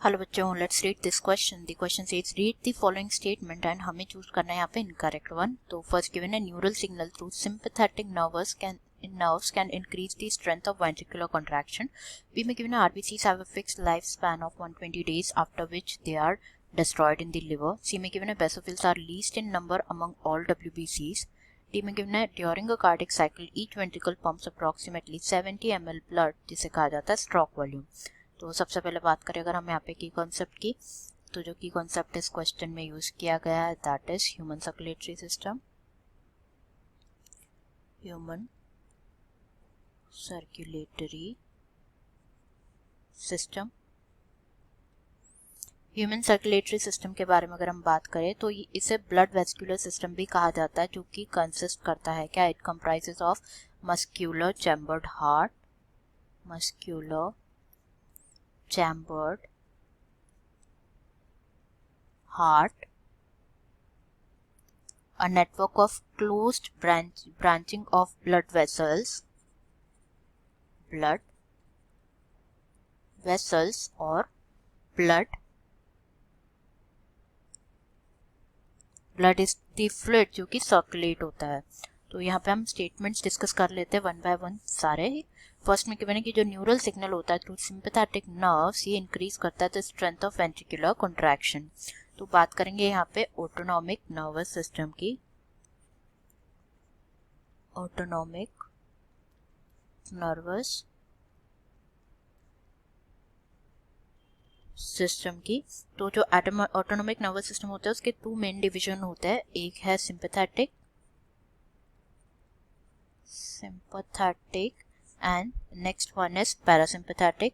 Hello बच्चों, let's read this question. The question says read the following statement and हमें choose करना है यहाँ पे इनकरेक्ट वन। तो फर्स्ट गिवन है neural signal through sympathetic nerves can increase the strength of ventricular contraction. B में given है RBCs have a fixed lifespan of 120 days after which they are destroyed in the liver. C में given है basophils are least in number among all WBCs. D में given है during a cardiac cycle each ventricle pumps approximately 70 ml blood जिसे कहा जाता है stroke volume. तो सबसे पहले बात करें अगर हम यहाँ पे की कॉन्सेप्ट की, तो जो की कॉन्सेप्ट इस क्वेश्चन में यूज किया गया है that is human circulatory system. Human circulatory system. Human circulatory system के बारे में अगर हम बात करें तो इसे ब्लड वेस्कुलर सिस्टम भी कहा जाता है, जो कि कंसिस्ट करता है क्या, it comprises of muscular chambered heart, muscular chambered heart, a network of closed branching of blood vessels or blood is the fluid जो कि सर्कुलेट होता है। तो यहाँ पे हम स्टेटमेंट्स डिस्कस कर लेते हैं वन बाय वन सारे ही। फर्स्ट में कहना है कि जो न्यूरल सिग्नल होता है थ्रू सिंपैथेटिक नर्व्स ये इंक्रीज करता है the strength of ventricular contraction. तो बात करेंगे यहाँ पे ऑटोनॉमिक नर्वस सिस्टम की। ऑटोनॉमिक नर्वस सिस्टम की, तो जो ऑटोनॉमिक नर्वस सिस्टम होता है उसके टू मेन डिवीजन होते हैं, एक है sympathetic and next one is parasympathetic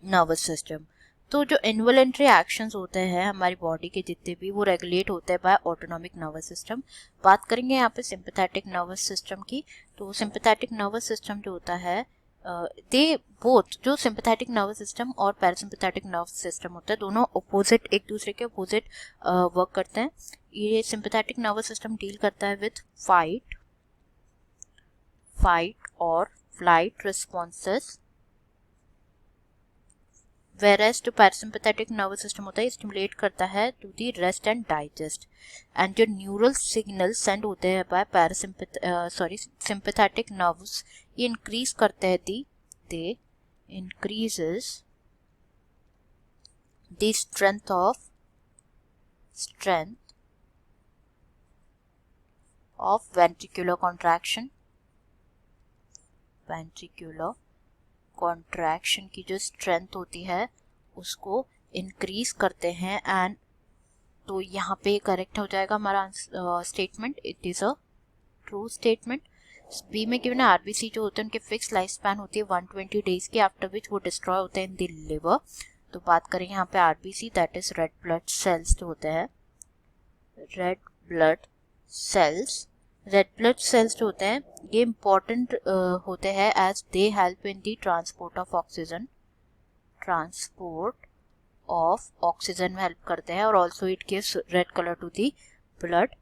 nervous system। तो जो इन्वॉलंटरी एक्शंस होते हैं हमारी बॉडी के जितने भी वो रेगुलेट होते हैं बाय ऑटोनॉमिक नर्वस सिस्टम। बात करेंगे यहाँ पे सिंपैथेटिक नर्वस सिस्टम की। तो सिंपैथेटिक नर्वस सिस्टम जो होता है दे बोथ, जो सिंपैथेटिक नर्वस सिस्टम और पैरासिम्पैथेटिक नर्वस सिस्टम होता है दोनों अपोजिट, एक दूसरे के अपोजिट वर्क करते हैं। ये सिंपैथेटिक नर्वस सिस्टम डील करता है विथ फाइट और फ्लाइट रिस्पॉन्सेस, whereas जो पैरासिम्पैथेटिक नर्वस सिस्टम होता है स्टिमुलेट करता है to the rest and digest. And जो न्यूरल सिग्नल सेंड होते हैं बाय सिंपैथेटिक नर्व्स ये इंक्रीज करते हैं they increases the strength of ventricular contraction की जो स्ट्रेंथ होती है उसको इंक्रीज करते हैं। एंड तो यहाँ पे करेक्ट हो जाएगा हमारा statement, it is a true statement. B में गिवन है आरबीसी जो होते हैं उनके फिक्स लाइफ स्पैन होती है 120 डेज की, आफ्टर विच वो डिस्ट्रॉय होते हैं इन द लिवर। तो बात करें यहाँ पे RBC that is red blood cells जो होते हैं, रेड ब्लड सेल्स जो होते हैं ये इंपॉर्टेंट होते हैं as they help in the transport of oxygen में हेल्प करते हैं, और also it gives red colour to the blood.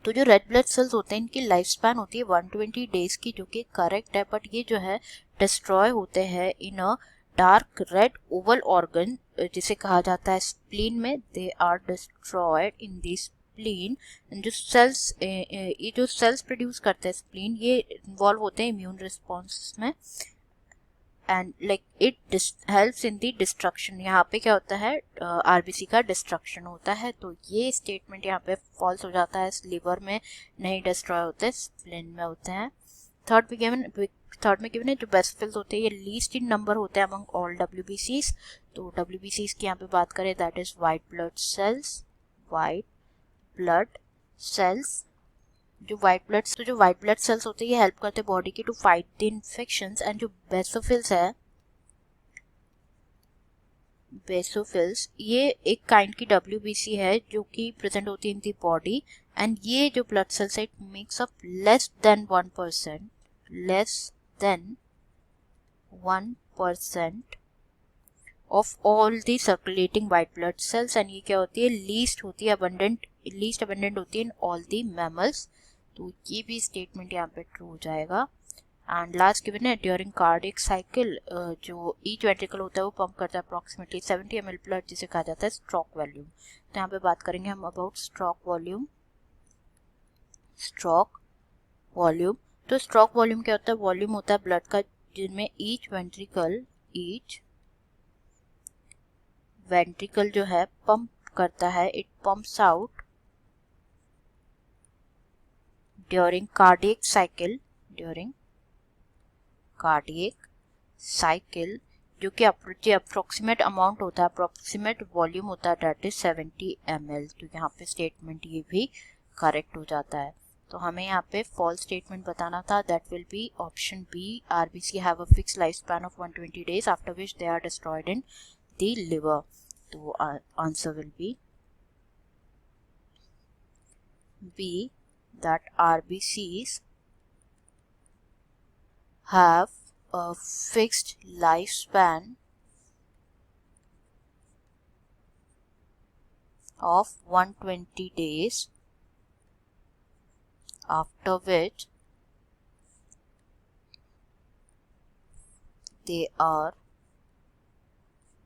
तो जो रेड ब्लड सेल्स होते हैं इनकी लाइफ स्पैन होती है 120 डेज की, जो कि करेक्ट है, बट ये जो है डिस्ट्रॉय होते हैं in a dark red oval organ जिसे कहा जाता है स्प्लीन में। They are destroyed in this spleen. जो सेल्स प्रोड्यूस करते हैं स्प्लीन ये इन्वॉल्व होते हैं इम्यून रिस्पॉन्स में, and like it helps in the destruction. यहाँ पे क्या होता है आरबीसी का डिस्ट्रक्शन होता है। तो ये स्टेटमेंट यहाँ पे फॉल्स हो जाता है, लिवर में नहीं डिस्ट्रॉय होते, स्प्लीन में होते हैं। थर्ड में गिवन है जो बेसोफिल्स होते हैं ये लीस्ट इन नंबर होते हैं अमंग ऑल डब्ल्यूबीसीज। तो डब्ल्यूबीसीज की यहाँ पे बात करें that is white blood cells. जो वाइट ब्लड सेल्स होते हैं ये हेल्प करते हैं बॉडी की to fight the infections. And जो बेसोफिल्स ये एक काइंड की WBC है जो कि प्रेजेंट होती है इन दी बॉडी, एंड ये जो ब्लड सेल्स है it makes up less than 1% of all the circulating white blood sales. And ये क्या होती है लीस्ट अबंडेंट होती है इन ऑल दी मैमल्स, तो ये भी स्टेटमेंट यहाँ पे ट्रू हो जाएगा। एंड लास्ट गिवन है ड्यूरिंग कार्डियक साइकिल जो ईच वेंट्रिकल होता है वो पंप करता है अप्रॉक्सीमेटली 70 ml ब्लड, जिसे कहा जाता है स्ट्रोक वॉल्यूम। तो यहाँ पे बात करेंगे हम about stroke volume. Stroke volume, तो स्ट्रोक वॉल्यूम क्या होता है? वॉल्यूम होता है ब्लड का जिनमें ईच वेंट्रिकल जो है पंप करता है, it pumps out during cardiac cycle, जो कि अप्रोक्सीमेट अमाउंट होता है, अप्रोक्सीमेट वॉल्यूम होता है, दैट इज 70 ml। तो यहाँ पे स्टेटमेंट ये भी करेक्ट हो जाता है। तो हमें यहाँ पे फॉल्स स्टेटमेंट बताना था, that will be option B, RBC have a fixed life span of 120 days after which they are destroyed in the liver. तो answer will be B, that RBCs have a fixed lifespan of 120 days after which they are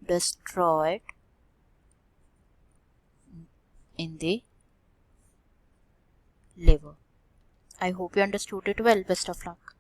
destroyed in the liver. I hope you understood it well. Best of luck.